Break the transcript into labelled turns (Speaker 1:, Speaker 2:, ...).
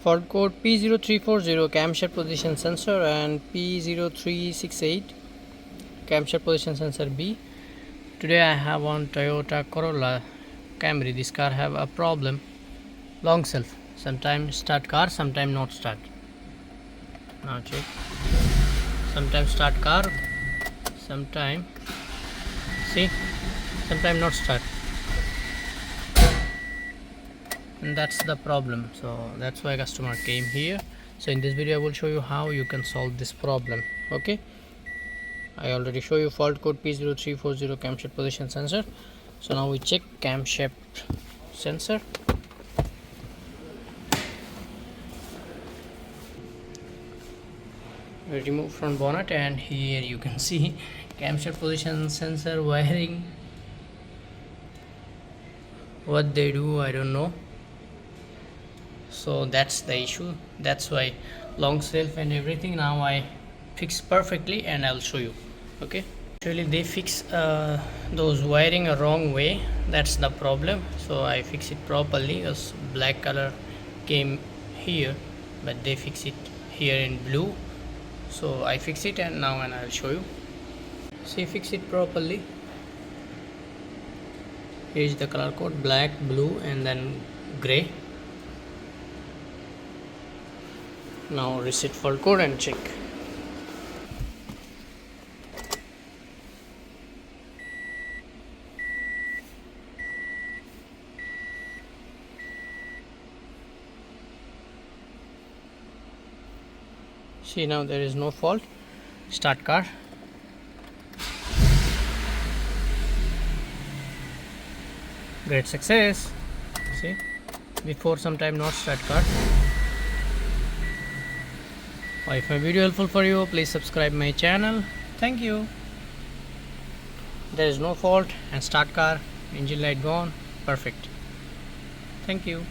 Speaker 1: Fault code P0340 camshaft position sensor and P0368 camshaft position sensor B. Today I have on Toyota Corolla Camry. This car have a problem. Long self. Sometimes start car, sometimes not start. Now check. Sometimes start car, sometimes see, sometimes not start. And that's the problem, so that's why customer came here. So in this video I will show you how you can solve this problem. Okay, I already show you fault code P0340 camshaft position sensor. So now we check camshaft sensor. We remove front bonnet and here you can see camshaft position sensor wiring. What they do I don't know. So that's the issue, that's why long self and everything now I fix perfectly and I'll show you. Okay, actually they fix those wiring a wrong way, that's the problem. So I fix it properly because black color came here but they fix it here in blue. So I fix it and now and I'll show you. See, fix it properly. Here is the color code, black, blue and then gray. Now reset fault code and check. See, now there is no fault. Start car. Great success. See, before sometime not start car. If my video helpful for you, please subscribe my channel. Thank you. There is no fault and start car, engine light gone, perfect. Thank you.